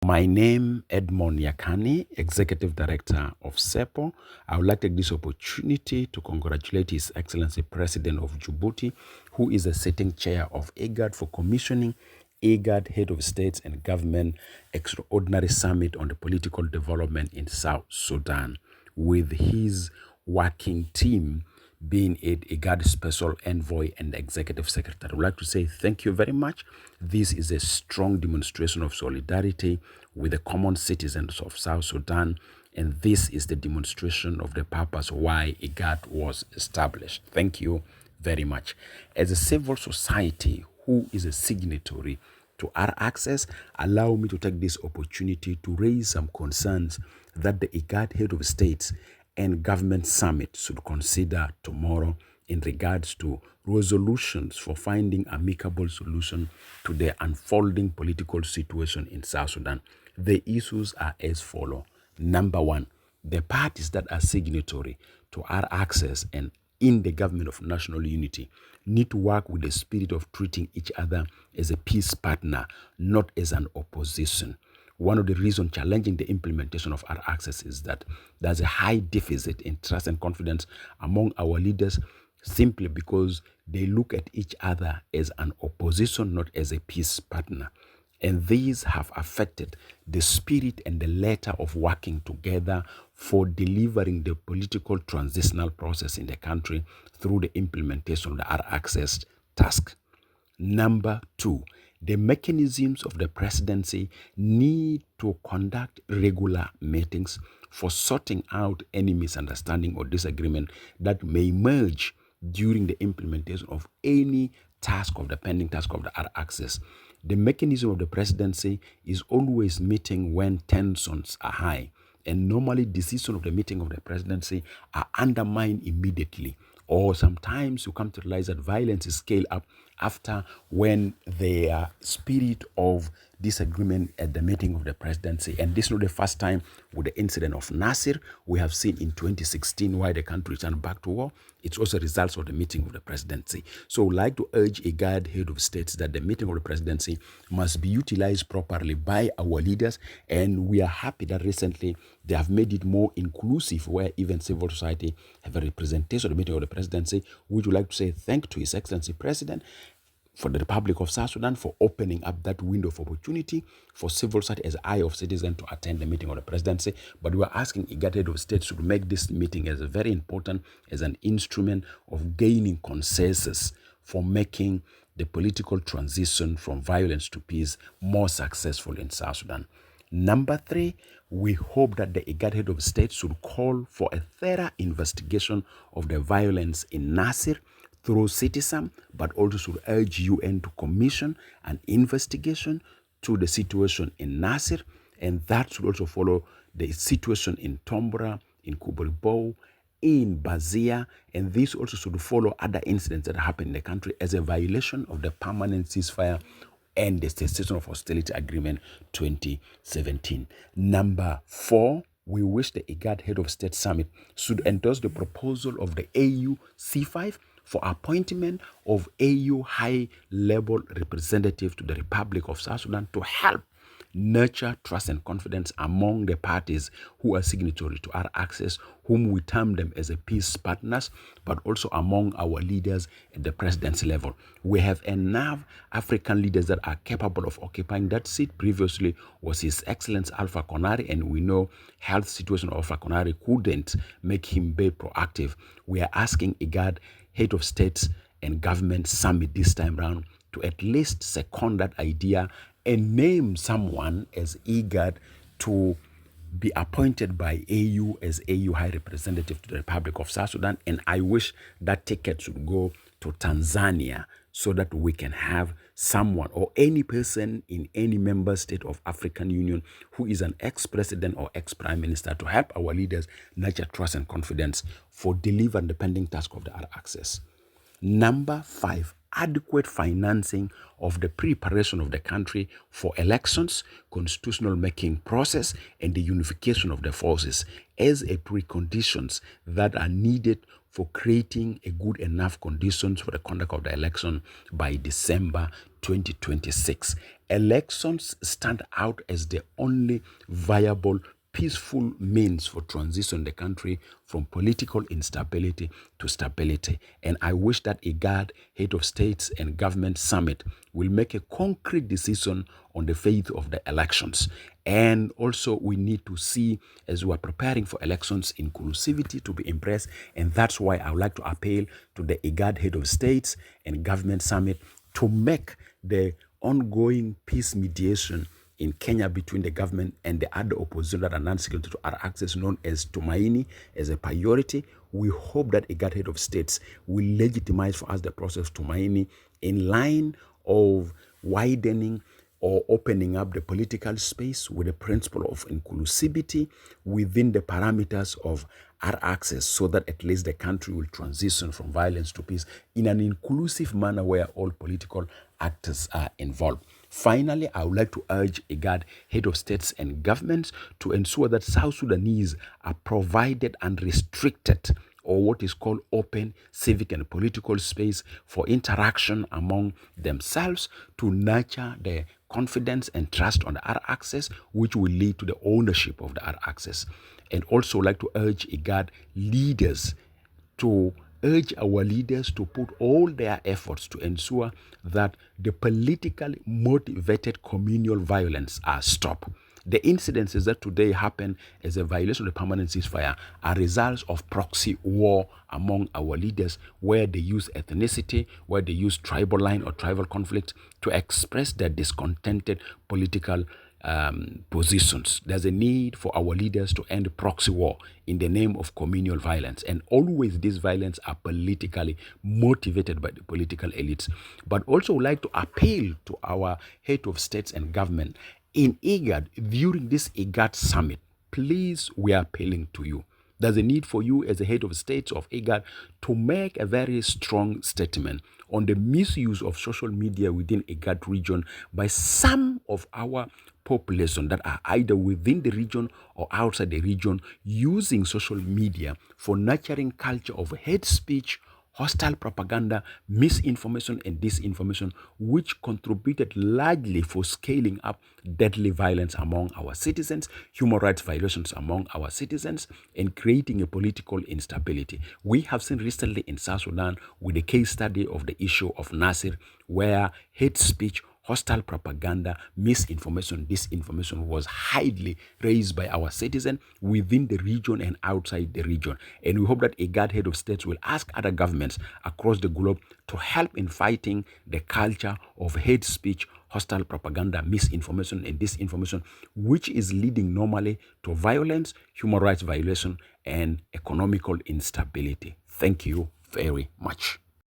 My name Edmund Yakani, Executive Director of CEPO. I would like to take this opportunity to congratulate His Excellency President of Djibouti, who is the sitting chair of IGAD, for commissioning IGAD Head of States and Government Extraordinary Summit on the Political Development in South Sudan, with his working team being IGAD Special Envoy and Executive Secretary. I would like to say thank you very much. This is a strong demonstration of solidarity with the common citizens of South Sudan, and this is the demonstration of the purpose why IGAD was established. Thank you very much. As a civil society who is a signatory to our access, allow me to take this opportunity to raise some concerns that the IGAD Head of States and Government Summit should consider tomorrow in regards to resolutions for finding amicable solution to the unfolding political situation in South Sudan. The issues are as follow. Number one, the parties that are signatory to our access and in the government of national unity need to work with the spirit of treating each other as a peace partner, not as an opposition. One of the reasons challenging the implementation of our access is that there's a high deficit in trust and confidence among our leaders, simply because they look at each other as an opposition, not as a peace partner. And these have affected the spirit and the letter of working together for delivering the political transitional process in the country through the implementation of our access task. Number two, the mechanisms of the presidency need to conduct regular meetings for sorting out any misunderstanding or disagreement that may emerge during the implementation of any task of the pending task of the R access. The mechanism of the presidency is always meeting when tensions are high, and normally decisions of the meeting of the presidency are undermined immediately, or sometimes you come to realize that violence is scaled up after when the spirit of disagreement at the meeting of the presidency. And this is not the first time with the incident of Nasir. We have seen in 2016 why the country turned back to war. It's also results of the meeting of the presidency. So I would like to urge a guard head of states that the meeting of the presidency must be utilized properly by our leaders. And we are happy that recently they have made it more inclusive, where even civil society have a representation of the meeting of the presidency. We would like to say thank to His Excellency President for the Republic of South Sudan for opening up that window of opportunity for civil society as eye of citizen to attend the meeting of the presidency. But we are asking IGAD head of state to make this meeting as a very important, as an instrument of gaining consensus for making the political transition from violence to peace more successful in South Sudan. Number three, we hope that the IGAD head of state should call for a thorough investigation of the violence in Nasir through citizen, but also should urge UN to commission an investigation to the situation in Nasir, and that should also follow the situation in Tombra, in Kubribo, in Bazia, and this also should follow other incidents that happen in the country as a violation of the permanent ceasefire and the cessation of hostility agreement 2017. Number four, we wish the IGAD Head of State Summit should endorse the proposal of the AU C5 for appointment of AU high-level representative to the Republic of South Sudan to help nurture trust and confidence among the parties who are signatory to our access, whom we term them as a peace partners, but also among our leaders at the presidency level. We have enough African leaders that are capable of occupying that seat. Previously was His Excellency Alpha Konari, and we know health situation of Alpha Konari couldn't make him be proactive. We are asking IGAD head of states and government summit this time round to at least second that idea and name someone as IGAD to be appointed by AU as AU High Representative to the Republic of South Sudan. And I wish that ticket should go to Tanzania so that we can have someone or any person in any member state of African Union who is an ex-president or ex-prime minister to help our leaders nurture trust and confidence for delivering the pending task of the R access. Number five, adequate financing of the preparation of the country for elections, constitutional making process, and the unification of the forces as a preconditions that are needed for creating a good enough conditions for the conduct of the election by December 2026. Elections stand out as the only viable peaceful means for transition the country from political instability to stability. And I wish that IGAD, head of states and government summit, will make a concrete decision on the fate of the elections. And also we need to see, as we are preparing for elections, inclusivity to be embraced. And that's why I would like to appeal to the IGAD head of states and government summit to make the ongoing peace mediation in Kenya between the government and the other opposition that are non-security to our access, known as Tumaini, as a priority. We hope that IGAD head of states will legitimize for us the process of Tumaini in line of widening or opening up the political space with the principle of inclusivity within the parameters of our access, so that at least the country will transition from violence to peace in an inclusive manner where all political actors are involved. Finally, I would like to urge IGAD, head of states and governments, to ensure that South Sudanese are provided unrestricted or what is called open civic and political space for interaction among themselves to nurture the confidence and trust on the R access, which will lead to the ownership of the R access. And also like to urge IGAD leaders to urge our leaders to put all their efforts to ensure that the politically motivated communal violence are stopped. The incidences that today happen as a violation of the permanent ceasefire are results of proxy war among our leaders, where they use ethnicity, where they use tribal line or tribal conflict to express their discontented political positions. There's a need for our leaders to end proxy war in the name of communal violence. And always these violence are politically motivated by the political elites. But also would like to appeal to our head of states and government in IGAD during this IGAD summit. Please, we are appealing to you. There's a need for you as the head of states of IGAD to make a very strong statement on the misuse of social media within IGAD region by some of our population that are either within the region or outside the region, using social media for nurturing culture of hate speech, hostile propaganda, misinformation and disinformation, which contributed largely for scaling up deadly violence among our citizens, human rights violations among our citizens, and creating a political instability. We have seen recently in South Sudan with the case study of the issue of Nasir, where hate speech, hostile propaganda, misinformation, disinformation was highly raised by our citizens within the region and outside the region. And we hope that IGAD head of states will ask other governments across the globe to help in fighting the culture of hate speech, hostile propaganda, misinformation, and disinformation, which is leading normally to violence, human rights violation, and economical instability. Thank you very much.